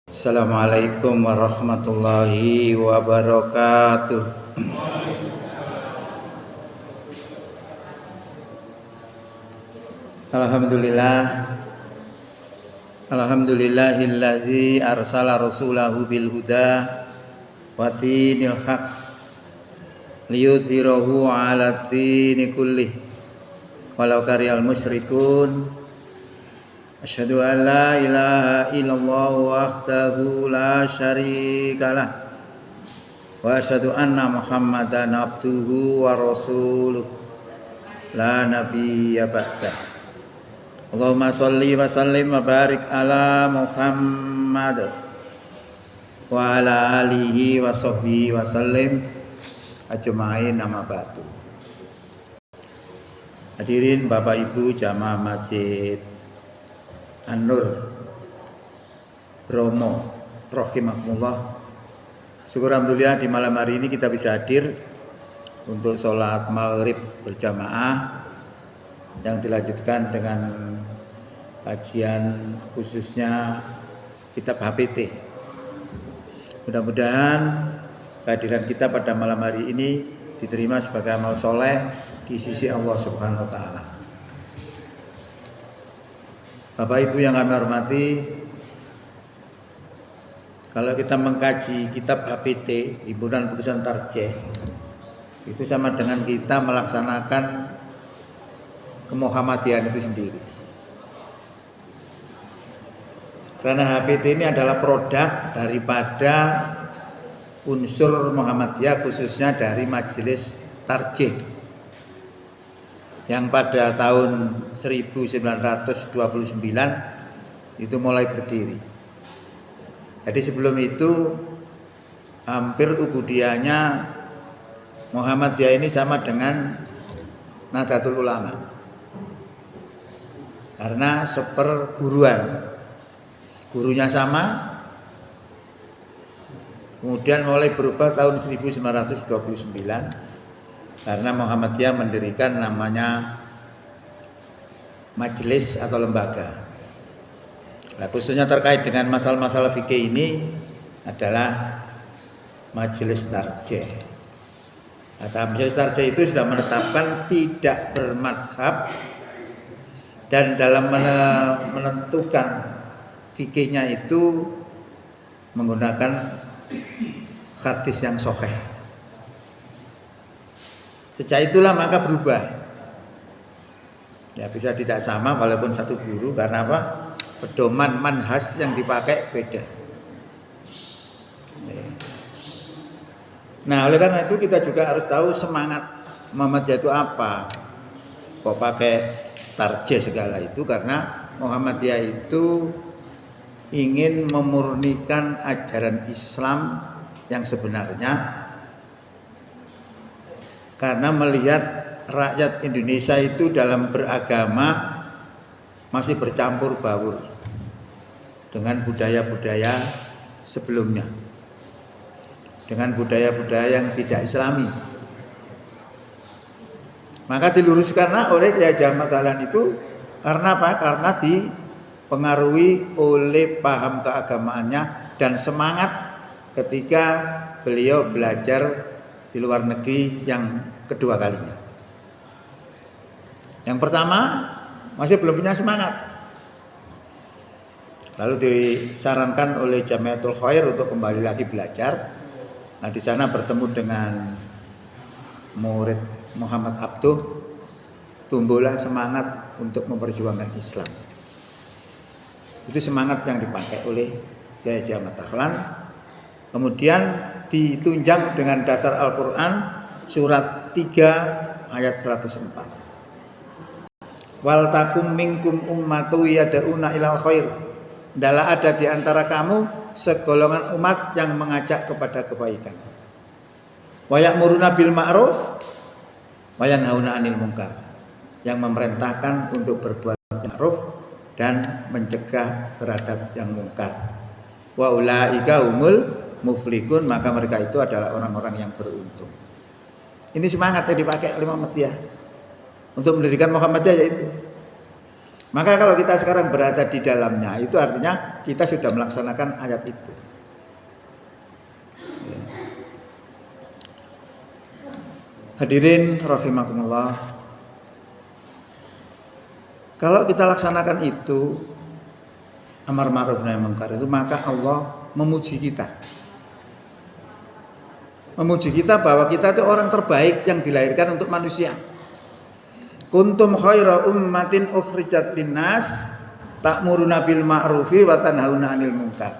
Assalamualaikum warahmatullahi wabarakatuh. Alhamdulillahilladzi arsala rasulahu bil huda wa dinil haq liyudhhirahu 'ala dini kullih walau karihal musyrikun. Asyhadu an la ilaha illallah wahdahu la syarikalah wa asyhadu anna Muhammadan abduhu wa rasuluh la nabiyya ba'dah. Allahumma shalli wa sallim wa barik ala Muhammad wa ala alihi wa sahbihi wa sallim ajma'in, amma ba'du. Hadirin Bapak Ibu jamaah Masjid An-Nur Bromo rahimakumullah. Syukur alhamdulillah di malam hari ini kita bisa hadir untuk sholat maghrib berjamaah yang dilanjutkan dengan kajian khususnya kitab HPT. Mudah-mudahan kehadiran kita pada malam hari ini diterima sebagai amal soleh di sisi Allah Subhanahu wa Ta'ala. Bapak Ibu yang kami hormati, kalau kita mengkaji kitab HPT, Himpunan Putusan Tarjih, itu sama dengan kita melaksanakan kemuhammadian itu sendiri. Karena HPT ini adalah produk daripada unsur Muhammadiyah, khususnya dari Majelis Tarjih yang pada tahun 1929 itu mulai berdiri. Jadi sebelum itu hampir ubudiahnya Muhammadiyah ini sama dengan Nahdlatul Ulama, karena seperguruan, gurunya sama. Kemudian mulai berubah tahun 1929 karena Muhammadiyah mendirikan namanya majelis atau lembaga. Nah, khususnya terkait dengan masalah-masalah fikih ini adalah Majelis Tarjih. Nah, Majelis Tarjih itu sudah menetapkan tidak bermadhab dan dalam menentukan fikihnya itu menggunakan hadis yang sahih. Sejak itulah maka berubah. Ya, bisa tidak sama walaupun satu guru, karena apa? Pedoman manhaj yang dipakai beda. Nah, oleh karena itu kita juga harus tahu semangat Muhammadiyah itu apa. Kok pakai tarjih segala itu? Karena Muhammadiyah itu ingin memurnikan ajaran Islam yang sebenarnya, karena melihat rakyat Indonesia itu dalam beragama masih bercampur baur dengan budaya-budaya sebelumnya, dengan budaya-budaya yang tidak Islami. Maka diluruskanlah oleh Kiai Ahmad Dahlan itu karena apa? Karena dipengaruhi oleh paham keagamaannya dan semangat ketika beliau belajar di luar negeri yang kedua kalinya. Yang pertama masih belum punya semangat, lalu disarankan oleh Jamiatul Khair untuk kembali lagi belajar. Nah, di sana bertemu dengan murid Muhammad Abduh, tumbuhlah semangat untuk memperjuangkan Islam. Itu semangat yang dipakai oleh Kiai Ahmad Dahlan. Kemudian ditunjang dengan dasar Al-Quran surat 3 ayat 104. Wal takum minkum ummatu yad'una ilal khair. Hendaklah ada di antara kamu segolongan umat yang mengajak kepada kebaikan. Wa ya'muruna bil ma'ruf wa yanhauna 'anil munkar. Yang memerintahkan untuk berbuat ma'ruf dan mencegah terhadap yang mungkar. Wa ulaika humul muflihun, maka mereka itu adalah orang-orang yang beruntung. Ini semangat yang dipakai oleh Muhammadiyah untuk mendirikan Muhammadiyah, yaitu Maka kalau kita sekarang berada di dalamnya, itu artinya kita sudah melaksanakan ayat itu. Ya. Hadirin rahimakumullah. Kalau kita laksanakan itu, amar ma'ruf nahi munkar itu, maka Allah memuji kita. Memuji kita bahwa kita itu orang terbaik yang dilahirkan untuk manusia. Kuntum khaira ummatin ukhrijat linnas ta'muruna bil ma'rufi wa tanhauna 'anil munkar.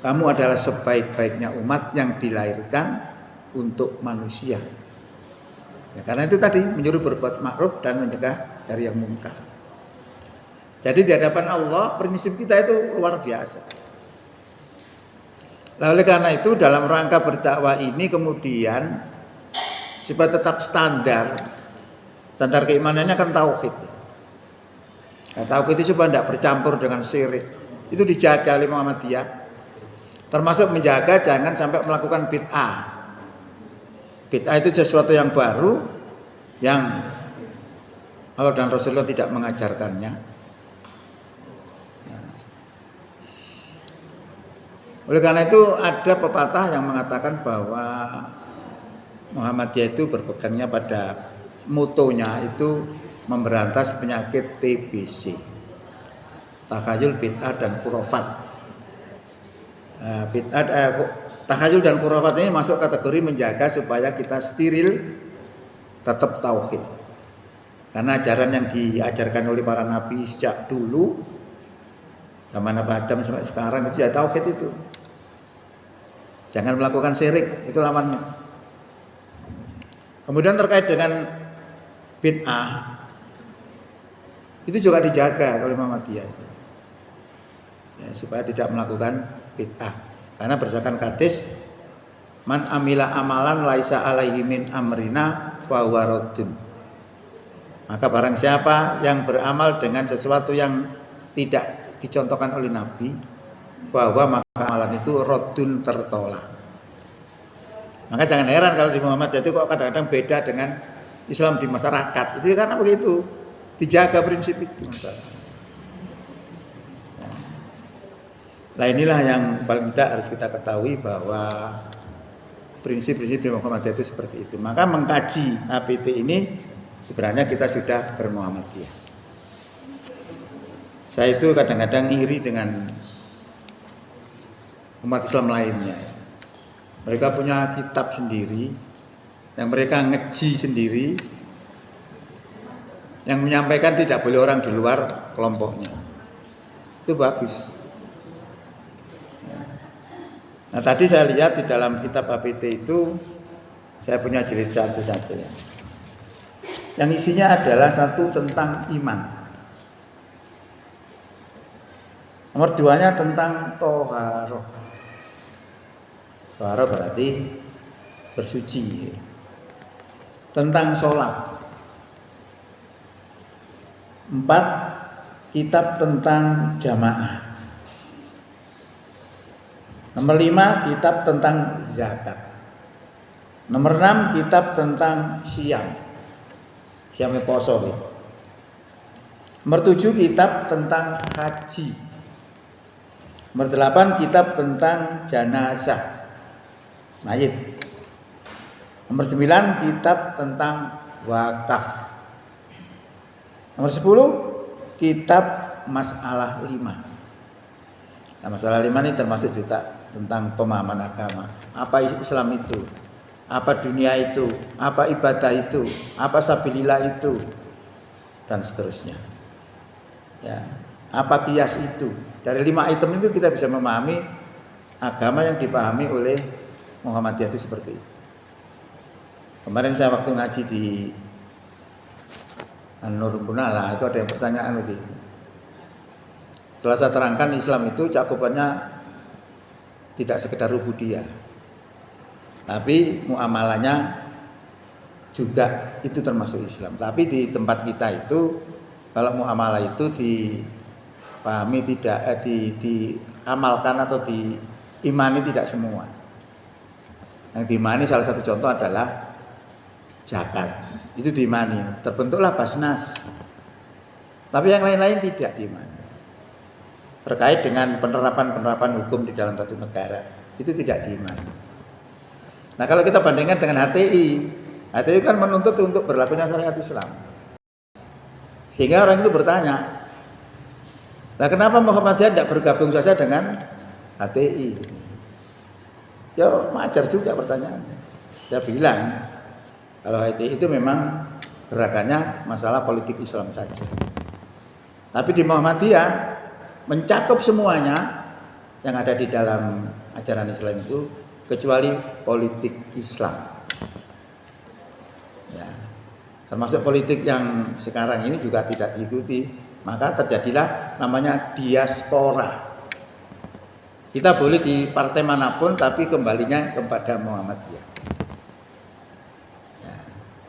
Kamu adalah sebaik-baiknya umat yang dilahirkan untuk manusia. Ya, karena itu tadi menyuruh berbuat ma'ruf dan mencegah dari yang mungkar. Jadi di hadapan Allah prinsip kita itu luar biasa. Nah, oleh karena itu dalam rangka berdakwah ini kemudian supaya tetap standar keimanannya kan tauhid. Nah, tauhid itu supaya tidak bercampur dengan syirik. Itu dijaga oleh Muhammadiyah. Termasuk menjaga jangan sampai melakukan bid'ah. Bid'ah itu sesuatu yang baru yang Allah dan Rasulullah tidak mengajarkannya. Nah. Oleh karena itu ada pepatah yang mengatakan bahwa Muhammadiyah itu berpegangnya pada motonya itu memberantas penyakit TBC, takhayul, bid'ah dan khurafat. Takhayul dan khurafat ini masuk kategori menjaga supaya kita steril, tetap tauhid. Karena ajaran yang diajarkan oleh para nabi sejak dulu, zaman Nabi Adam sampai sekarang itu ya tauhid itu. Jangan melakukan syirik, itu lawannya. Kemudian terkait dengan bid'ah itu juga dijaga oleh Muhammadiyah ya, supaya tidak melakukan bid'ah. Karena berdasarkan hadis man amila amalan laisa alaihi min amrina fa huwa raddun. Maka barang siapa yang beramal dengan sesuatu yang tidak dicontohkan oleh Nabi, bahwa maka amalan itu raddun, tertolak. Maka jangan heran kalau di Muhammadiyah itu kok kadang-kadang beda dengan Islam di masyarakat. Itu karena begitu, dijaga prinsip itu masalah. Nah inilah yang paling tidak harus kita ketahui bahwa prinsip-prinsip di Muhammadiyah itu seperti itu. Maka mengkaji APT ini sebenarnya kita sudah bermuhammadiyah. Saya itu kadang-kadang iri dengan umat Islam lainnya. Mereka punya kitab sendiri, yang mereka ngeji sendiri, yang menyampaikan tidak boleh orang di luar kelompoknya. Itu bagus. Nah tadi saya lihat di dalam kitab APT itu, saya punya jilid 1 saja ya. Yang isinya adalah 1 tentang iman. Nomor 2-nya tentang toharoh. Toharoh berarti bersuci. Tentang sholat. 4, kitab tentang jamaah. Nomor 5, kitab tentang zakat. Nomor 6, kitab tentang siam. Siamnya poso. Nomor 7, kitab tentang haji. Nomor 8, kitab tentang jenazah, mayit. Nomor 9, kitab tentang wakaf. Nomor 10, kitab masalah 5. Nah, masalah 5 ini termasuk juga tentang pemahaman agama. Apa Islam itu? Apa dunia itu? Apa ibadah itu? Apa sabilillah itu? Dan seterusnya. Ya, apa qiyas itu? Dari 5 item itu kita bisa memahami agama yang dipahami oleh Muhammadiyah itu seperti itu. Kemarin saya waktu ngaji di An-Nur Bunala itu ada yang pertanyaan begini. Setelah saya terangkan Islam itu cakupannya tidak sekedar ubudiyah, tapi muamalahnya juga itu termasuk Islam. Tapi di tempat kita itu kalau muamalah itu dipahami tidak diamalkan atau diimani tidak semua. Yang diimani salah satu contoh adalah zakat. Itu diimani. Terbentuklah Basnas. Tapi yang lain-lain tidak diimani. Terkait dengan penerapan hukum di dalam satu negara, itu tidak diimani. Nah, kalau kita bandingkan dengan HTI kan menuntut untuk berlakunya syariat Islam. Sehingga orang itu bertanya, nah kenapa Muhammadiyah tidak bergabung saja dengan HTI? Ya wajar juga pertanyaannya. Saya bilang, kalau HTI itu memang gerakannya masalah politik Islam saja. Tapi di Muhammadiyah mencakup semuanya yang ada di dalam ajaran Islam itu kecuali politik Islam. Ya. Termasuk politik yang sekarang ini juga tidak diikuti, maka terjadilah namanya diaspora. Kita boleh di partai manapun tapi kembalinya kepada Muhammadiyah. Ya.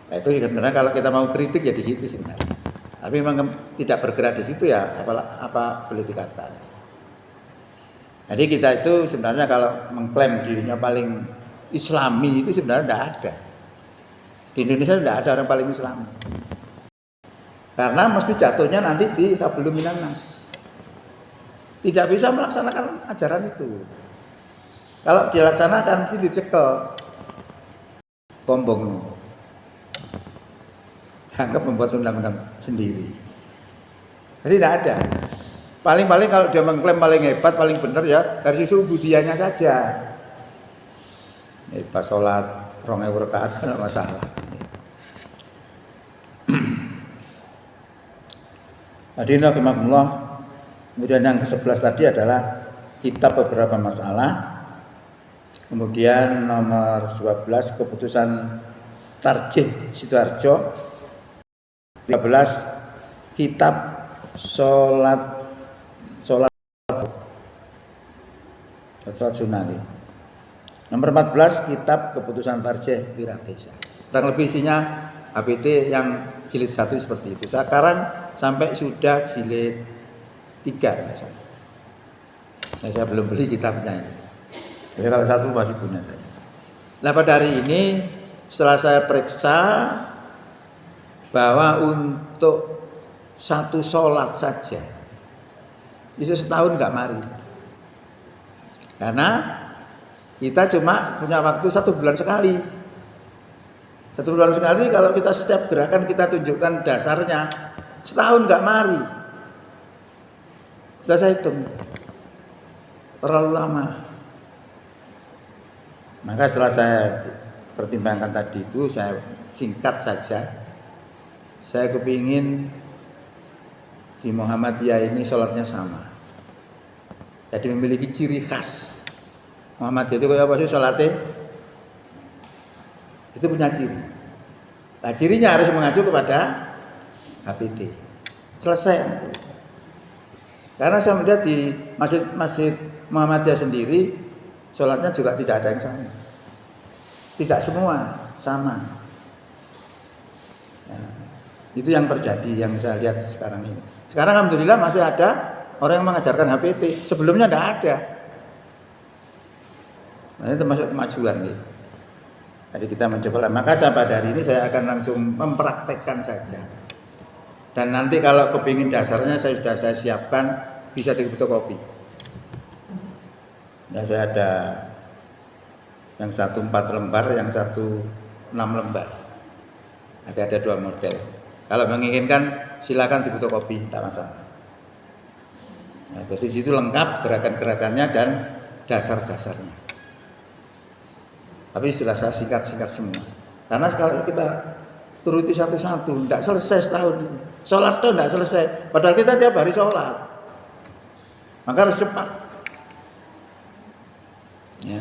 Nah, itu sebenarnya kalau kita mau kritik ya di situ sebenarnya. Tapi memang tidak bergerak di situ ya apa boleh dikata. Jadi kita itu sebenarnya kalau mengklaim dirinya paling Islami itu sebenarnya tidak ada. Di Indonesia tidak ada orang paling Islami. Karena mesti jatuhnya nanti di Hablum Minan Nas. Tidak bisa melaksanakan ajaran itu. Kalau dilaksanakan mesti dicekel. Kombong. Anggap membuat undang-undang sendiri. Jadi tidak ada. Paling-paling kalau dia mengklaim paling hebat, paling benar ya dari sisi ubudiahnya saja. Pas sholat 2000 rakaat tidak masalah. Hadirin rahimakumullah. Kemudian yang ke-11 tadi adalah kitab beberapa masalah. Kemudian nomor 12 keputusan Tarjih Sidoarjo. 13 kitab sholat sunnah. Nomor 14 kitab keputusan Tarjih Wiradesa. Kurang lebih isinya HBT yang jilid 1 seperti itu. Sekarang sampai sudah jilid 3 misalnya. Nah, saya belum beli kitabnya ini. Jadi kalau satu masih punya saya. Nah, pada hari ini setelah saya periksa bahwa untuk satu sholat saja itu setahun nggak mari, karena kita cuma punya waktu 1 bulan sekali. 1 bulan sekali kalau kita setiap gerakan kita tunjukkan dasarnya, setahun nggak mari. Sudah saya hitung terlalu lama. Maka setelah saya pertimbangkan tadi itu, saya singkat saja. Saya kepingin di Muhammadiyah ini sholatnya sama. Jadi memiliki ciri khas. Muhammadiyah itu kayak apa sih sholatnya? Itu punya ciri. Nah, cirinya harus mengacu kepada HBT. Selesai. Karena saya melihat di masjid Muhammadiyah sendiri sholatnya juga tidak ada yang sama. Tidak semua sama. Itu yang terjadi, yang saya lihat sekarang ini. Sekarang alhamdulillah masih ada orang yang mengajarkan HBT. Sebelumnya tidak ada. Nah, ini termasuk kemajuan. Ya. Jadi kita mencoba. Maka pada hari ini saya akan langsung mempraktekkan saja. Dan nanti kalau kepingin dasarnya sudah saya siapkan, bisa di fotokopi. Ya, saya ada yang 1 4 lembar, yang 1 6 lembar. Ada 2 model. Kalau menginginkan silakan di fotokopi, tidak masalah. Nah, jadi situ lengkap gerakan-gerakannya dan dasar-dasarnya. Tapi sudah saya singkat-singkat semua. Karena kalau kita turuti satu-satu, tidak selesai setahun itu. Sholat itu tidak selesai. Padahal kita tiap hari sholat. Maka harus cepat. Ya.